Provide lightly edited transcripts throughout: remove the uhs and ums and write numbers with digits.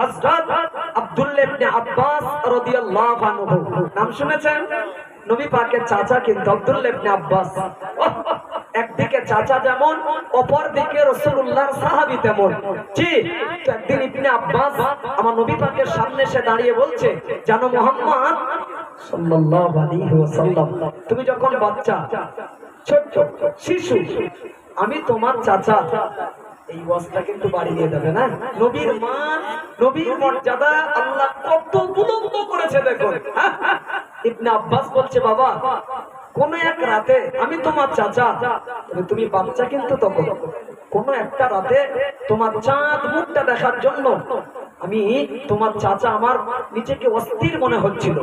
হযরত আব্দুল্লাহ ইবনে আব্বাস রাদিয়াল্লাহু আনহু, নাম শুনেছেন? নবী পাকের চাচা কিন্তু আব্দুল্লাহ ইবনে আব্বাস। একদিকে চাচা যেমন, অপর দিকে রাসূলুল্লাহর সাহাবী তেমন। জি, তো একদিন ইবনে আব্বাস আমার নবী পাকের সামনে এসে দাঁড়িয়ে বলছে, জানো মুহাম্মদ সাল্লাল্লাহু আলাইহি ওয়াসাল্লাম, তুমি যখন বাচ্চা, ছোট শিশু, আমি তোমার চাচা। এই ওয়াজটা কিন্তু বাড়ি নিয়ে যাবে না। নবীর মান, নবীর মর্যাদা আল্লাহ কত বুলন্দ করেছে দেখুন। ইবনে আব্বাস বলছে, বাবা কোন এক রাতে আমি তোমার চাচা, তুমি বাচ্চা কিন্তু তখন, কোন একটা রাতে তোমার চাঁদ মুখটা দেখার জন্য আমি তোমার চাচা, আমার নিজেকে অস্থির মনে হচ্ছিল,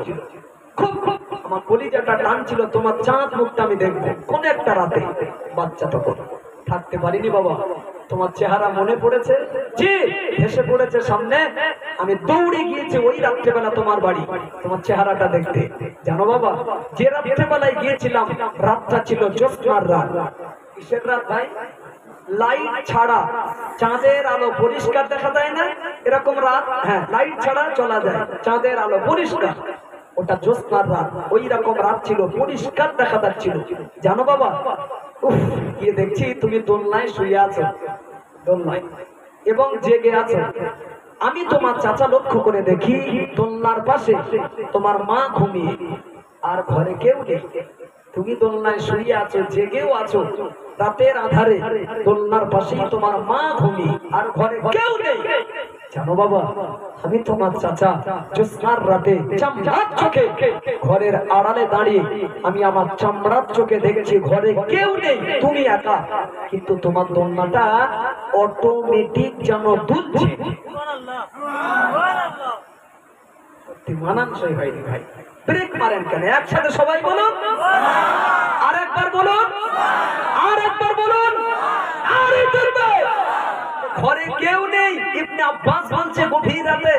খুব খুব আমার কলিজাটা টানছিল তোমার চাঁদ মুখটা আমি দেখবো কোন একটা রাতে। বাচ্চা তখন, থাকতে পারিনি বাবা, তোমার চেহারা মনে পড়েছে, জি এসে পড়েছে সামনে, আমি দৌড়ে গিয়েছি ওই রাত্রেবেলা তোমার বাড়ি তোমার চেহারাটা দেখতে। জানো বাবা, যে রাত্রেবেলায় গিয়েছিলাম রাতটা ছিল জ্যোৎস্নার রাত। কিসের রাত ভাই? লাইট ছাড়া চাঁদের আলো পরিষ্কার দেখা যায় না, এরকম রাত। হ্যাঁ, লাইট ছাড়া চলা যায়, চাঁদের আলো পরিষ্কার, ওটা জ্যোৎস্নার রাত। ওই রকম রাত ছিল, পরিষ্কার দেখা যাচ্ছিল। জানো বাবা, উফ, গিয়ে দেখছি তুমি দোলনায় শুয়ে আছো, দোলনায় এবং জেগে আছো। আমি তোমার চাচা লক্ষ্য করে দেখি দোলনার পাশে তোমার মা ঘুমিয়ে, আর ঘরে কেউ নেই। তুমি দোলনায় শুয়ে আছো, জেগেও আছো, রাতের আধারে দোলনার পাশেই তোমার মা ঘুমিয়ে, আর ঘরে কেউ নেই। জানো বাবা, আমি তোমার চাচা জ্যোৎস্নার রাতে চামড়ার চোখে ঘরের আড়ালে দাঁড়িয়ে আমি আমার চামড়ার চোখে দেখেছি ঘরে কেউ নেই, তুমি একা, কিন্তু তোমার দোলনাটা অটোমেটিক যেন দুলছে। সত্যি মানানসই হয়নি ভাই। ব্রেক মারেন কেন? একসাথে সবাই বলুন, আর একবার বলুন, আর একবার বলুন, আর একবার। ঘরে কেউ নেই। ইবনে আব্বাস বলছে, গভীর রাতে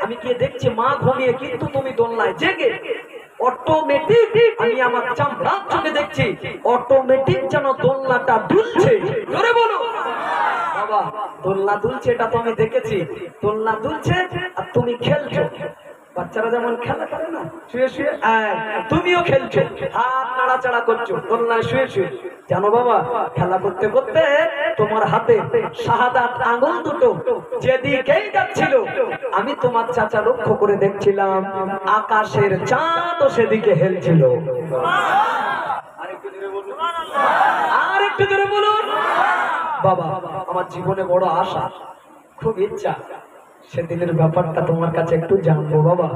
আমি গিয়ে দেখছি মা ঘুমিয়ে, কিন্তু তুমি দোলনায় জেগে। অটোমেটিক আমি আমার চামড়া চোখে দেখছি অটোমেটিক যেন দোলনাটা দুলছে। জোরে বলো বাবা, দোলনা দুলছে, এটা তো আমি দেখেছি। দোলনা দুলছে আর তুমি খেলছো। বাচ্চারা যেমন খেলা করে না শুয়ে শুয়ে, তুমিও খেলছো, হাত নাড়াচাড়া করছো দোলনায় শুয়ে শুয়ে। জানো বাবা, খেলা করতে করতে তোমার হাতে শাহাদাত আঙ্গুল দুটো যেদিকেই যাচ্ছিল, আমি তোমার চাচা লক্ষ্য করে দেখছিলাম আকাশের চাঁদও সেদিকে হেলছিল। আর একটু জোরে বলুন। বাবা, আমার জীবনে বড় আশা, খুব ইচ্ছা সেদিনের ব্যাপারটা তোমার কাছে একটু জানবো বাবা।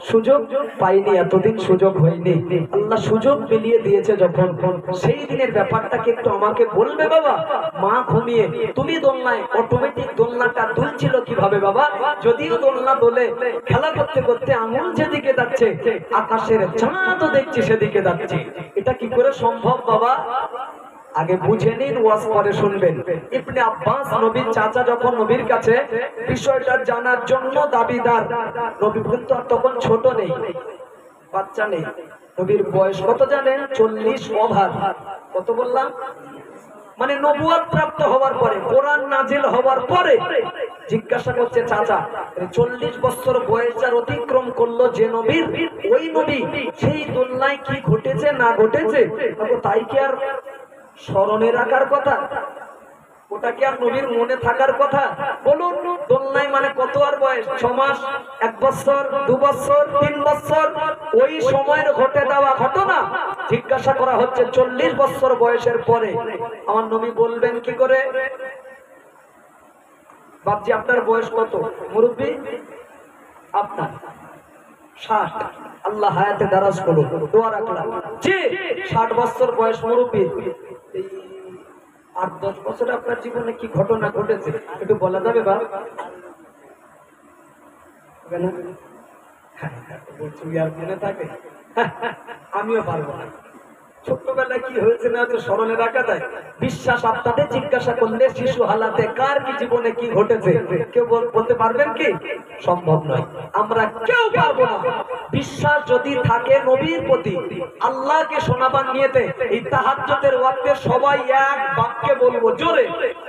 সুযোগ পাইনি, এতদিন সুযোগ হয়নি, আল্লাহ সুযোগ মিলিয়ে দিয়েছে যখন, সেই দিনের ব্যাপারটাকে একটু আমাকে বলবে বাবা। মা ঘুমিয়ে, তুমি দোলনায়, অটোমেটিক দোলনাটা দুলছিল কিভাবে বাবা? যদিও দোলনা দোলে, খেলা করতে করতে আঙুল যেদিকে যাচ্ছে আকাশের চাঁদও দেখছি সেদিকে যাচ্ছে, এটা কি করে সম্ভব বাবা? আগে বুঝে নিন, ওয়াজ পরে শুনবেন। ইবনে আব্বাস নবীর চাচা যখন নবীর কাছে বিষয়টা জানার জন্য দাবিদার, নবী কিন্তু তখন ছোট নেই, বাচ্চা নেই। নবীর বয়স কত জানেন? 40 ওভার। কত বললাম? মানে নবুয়ত প্রাপ্ত হওয়ার পরে, কোরআন নাজিল হওয়ার পরে জিজ্ঞাসা করছে, চাচা 40 বছর বয়স যার অতিক্রম করলো যে নবীর, ওই নবী সেই দোলনায় কি ঘটেছে না ঘটেছে তাই কি আর স্মরণে রাখার কথা? ওটা কি আর নবীর মনে থাকার কথা? বলুন, দোলনায় মানে কত আর বয়স? 6 মাস, 1 বছর, 2 বছর, 3 বছর, ওই সময়ের ঘটে যাওয়া ঘটনা জিজ্ঞাসা করা হচ্ছে 40 বছর বয়সের পরে। আমার নবী বলবেন কি করে? বাপজি আপনার বয়স কত মুরব্বী? আপনার 60। আল্লাহ হায়াতে দারাজ করুন, দোয়া রাখলাম। জি 60 বছর বয়স মুরব্বী। 8-10 বছরে আপনার জীবনে কি ঘটনা ঘটেছে একটু বলা যাবে বা? মনে থাকে? আমিও পারবো না। ছোট্টবেলায় কি হয়েছে না তো স্মরণে রাখা যায়? বিশ্বাস আপনাদের জিজ্ঞাসা করলে শিশু হালাতে কার কি জীবনে কি ঘটেছে কেউ বলতে পারবেন কি? সম্ভব নয়, আমরা কেউ পারবো না। বিশ্বাস যদি থাকে নবীর প্রতি, আল্লাহকে শোনাবার নিয়েতে এই তাহাজ্জুদের ওয়াক্তে সবাই এক বাক্যে বলবো জোরে,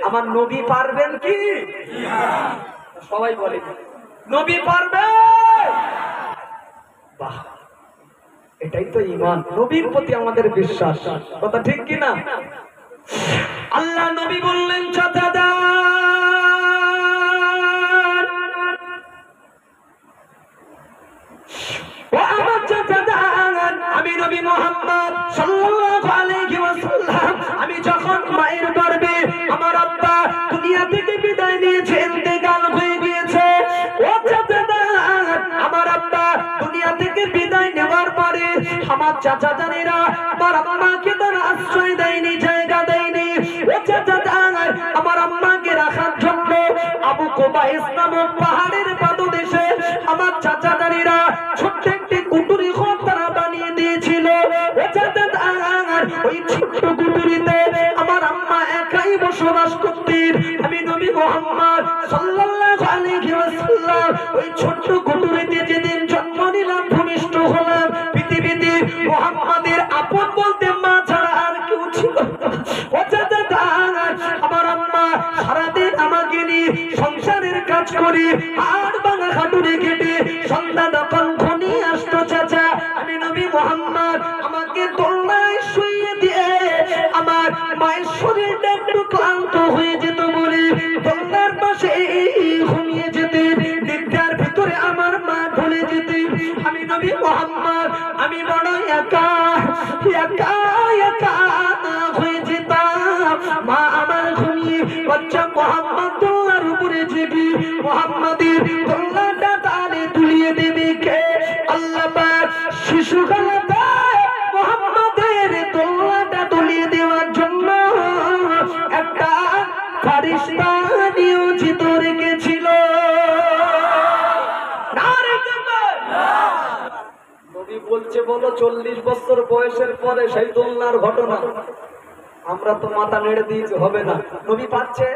আমার নবী পারবেন কি? সবাই বলে নবী পারবে? বাহ, এটাই তো ঈমান, নবীর প্রতি আমাদের বিশ্বাস। কথা ঠিক কি না? আল্লাহ নবী বললেন চাচা আমি নবী মুহাম্মদ সাল্লাল্লাহু আলাইহি ওয়াসাল্লাম আমি যখন মায়ের গর্ভে আমার আব্বা দুনিয়া থেকে বিদায় নিয়েছে, ইন্তেকাল হয়ে গিয়েছে, ও চাচা আমার আব্বা দুনিয়া থেকে বিদায় নেওয়ার পরে আমার চাচা জানেরা আমার আম্মাকে তারা আশ্রয় দেয়নি, জায়গা দেয়নি। ও চাচা আমার আম্মাকে রাখার জন্য আবু কুবাইস নামক পাহাড়ের পাদদেশে আমার চাচা জানেরা ছোট্ট একটি কুটুরি ঘর তারা বানিয়ে দিয়েছিল। ও চাচা ওই ছোট্ট কুটুরিতে আমার আম্মা একাই বসবাস করতেন। আমি নবী মুহাম্মদ সাল্লাল্লাহু আলাইহি ওয়াসাল্লাম ওই ছোট্ট কুটুরিতে যেদিন জন্ম নিলাম, ভূমিষ্ঠ হলাম, পৃথিবীতে মুহাম্মাদের আপন বলতে মা ছাড়া আর কেউ ছিল না। ও চাচা আমার আম্মা সারাদিন আমাকে নিয়ে সংসারের কাজ করি, আর ভাঙা খাটুরে কেটে সন্ধ্যা যখন ঘনিয়ে আসতো চাচা আমি নবী মুহাম্মদ আমাকে দোলনায় শুইয়ে দিয়ে আমার মায়ের শরীরটা একটু ক্লান্ত হয়ে যেত বলে দোলনার পাশে ঘুমিয়ে যেতে, নিদ্রার ভিতরে আমার মা ঢলে যেতে। আমি নবী মুহাম্মদ আমি বড় একা একা একা হয়ে যেতাম। মা আমার ঘুমিয়ে বাচ্চা মুহাম্মদ দোলনার উপরে জেগে মুহাম্মাদের দোলনাটা তালে তুলিয়ে দেবে কে? আল্লাহ পাক শিশুকালে মুহাম্মাদের দোলনাটা তুলিয়ে দেওয়ার জন্য একটা ফেরেশতা নিয়োজিত রেখেছিল। নবী বলছে বলো 40 বছর বয়সের পরে সেই দোলনার ঘটনা। আমরা তো মাথা নেড়ে দিয়েছি, হবে না। নবী পাচ্ছে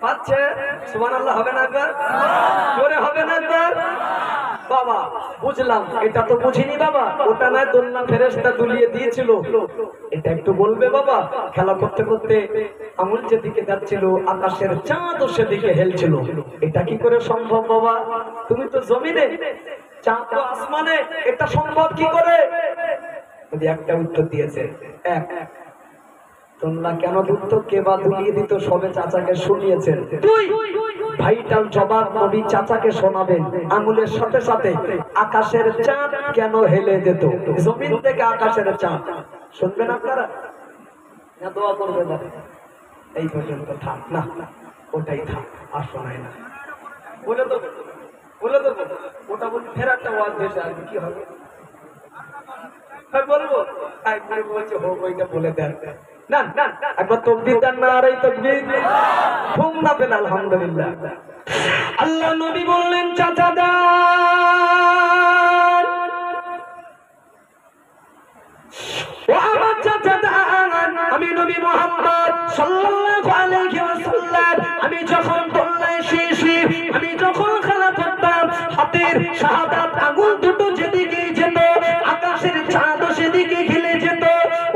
পাচ্ছে, সুবহানাল্লাহ হবে না একবার? জোরে হবে না একবার? বাবা বুঝলাম, এটা তো বুঝিনি বাবা, ওটা নয় দোলনা ফেরেশতা দুলিয়ে দিয়েছিল, এটা একটু বলবে বাবা? খেলা করতে করতে আঙুল যেদিকে যাচ্ছিল আকাশের চাঁদ সেদিকে হেলছিল, এটা কি করে সম্ভব বাবা? তুমি তো জমিনে, চাঁদ তো আসমানে, এটা সম্ভব কি করে? যদি একটা উত্তর দিয়েছে, এক তোমরা কেন দিত, কে বা দুলিয়ে দিত, সবে চাচাকে শুনিয়েছেন। দুই ভাইটাল জবাব নবী চাচাকে শোনাবেন, আঙুলের সাথে সাথে আকাশের চাঁদ কেন হেলে যেত, জমিন থেকে আকাশের চাঁদ শুনবেন আপনারা না? দোয়া করবেন এই পর্যন্ত থাক না, ওটাই থাক, আর শোনায় না। বলে তো ওটা বলতে ফের একটা ওয়াজ ভেসে আসবে, কি হবে বলবো? বলছে হোক, ওইটা বলে দেন না না, একবার তাকবীর দেন না, আর এই তাকবীর ঘুম না পেন আলহামদুলিল্লাহ। আল্লাহ নবী বললেন চাচা দান, ও আমার চাচা দান, আমি নবী মুহাম্মদ সাল্লাল্লাহু আলাইহি ওয়াসাল্লাম আমি যখন দোলনায় শুয়ে আমি যখন খেলা করতাম, হাতের শাহাদাত আঙ্গুল দুটো যেদিকে যেত আকাশের চাঁদ সেদিকে খেলে যেত।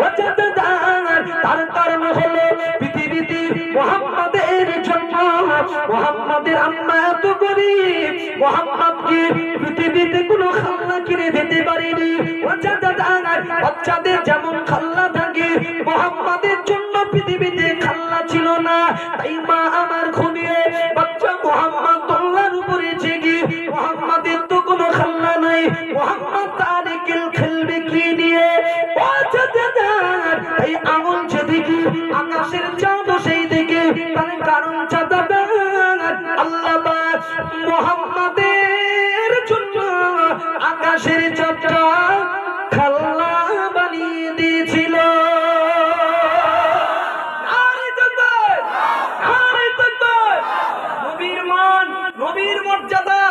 ও চাচা দান, তার কারণ হলো পৃথিবীতে মুহাম্মাদের জন্য মুহাম্মাদের আম্মা এত গরিব, মুহাম্মাদকে পৃথিবীতে কোনো খাল্লা কিনে দিতে পারেনি। ও চাচা দান, বাচ্চাদের যেমন খাল্লা থাকে মুহাম্মাদের জন্য পৃথিবীতে খাল্লা ছিল না, তাই মা আমার ঘুমিয়ে বাচ্চা মুহাম্মদ দোলনার উপরে জেগে, মুহাম্মাদের তো কোনো খাল্লা নাই, মুহাম্মদ তারিকেল খেলবে কি নিয়ে? ও চাচা দান, এই আঙুল যেদিকে আকাশের চাঁদ সেই দিকে, তার কারণ চাচা দান আল্লাহ পাক মুহাম্মাদের জন্য আকাশের চাঁদটা খাল্লা বানিয়ে দিয়েছিল। নবীর মান, নবীর মর্যাদা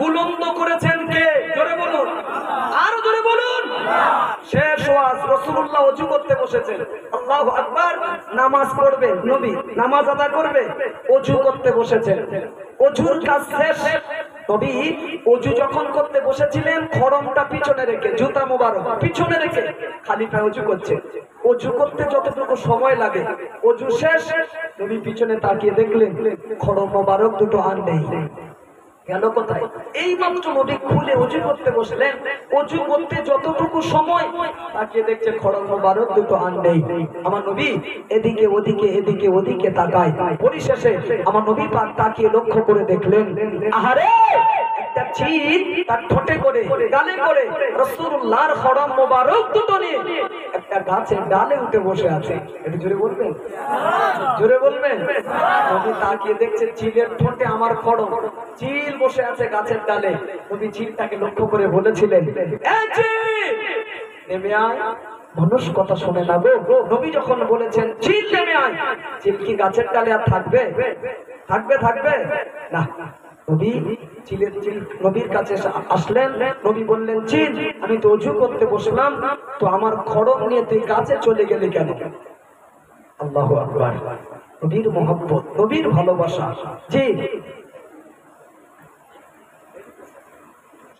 বুলন্দ করেছেন কে? জোরে বলুন, আরো জোরে বলুন। শেষ ওয়াজ, রাসূলুল্লাহ ওযু করতে বসেছেন, আল্লাহু আকবার, নামাজ পড়বে, নবী নামাজ আদায় করবে, ওযু করতে বসেছেন, ওযুর কাজ শেষ। নবী ওযু যখন করতে বসেছিলেন খড়মটা পিছনে রেখে, জুতা মোবারক পিছনে রেখে খালি পায়ে ওযু করছে। ওযু করতে যতটুকু সময় লাগে, ওযু শেষ, নবী পিছনে তাকিয়ে দেখলেন খড়ম মোবারক দুটো আর নেই। গেল কোথায়? এই মাত্র নবী খুলে অজু করতে বসলেন, অজু করতে যতটুকু সময় তাকিয়ে দেখছে খড়ম মোবারক দুটো আর নেই। আমার নবী এদিকে ওদিকে এদিকে ওদিকে তাকায়, পরিশেষে আমার নবী পাক তাকিয়ে লক্ষ্য করে দেখলেন, আহারে একটা চিল তার ঠোঁটে করে গালে করে রাসূলুল্লাহর খড়ম মোবারক দুটো নিয়ে একটা গাছের ডালে উঠে বসে আছে। একটু জোরে বলবেন, জোরে বলবেন। নবী তাকিয়ে দেখছে চিলের ঠোঁটে আমার খড়ম, চিল বসে আছে গাছের ডালে। নবী চিলটাকে লক্ষ্য করে বলেছিলেন, এই চিল নেমে আয়। মানুষ কথা শোনে না গো। নবী যখন বলেছেন চিল নেমে আয়, চিল কি গাছের ডালে আর থাকবে? থাকবে থাকবে না। নবী নবীর কাছে আসলেন, নবী বললেন, চিল আমি তো অজু করতে বসলাম, তো আমার খড়ম নিয়ে তুই গাছে চলে গেলি কেন? আল্লাহু আকবার। নবীর মহব্বত, নবীর ভালোবাসা। জি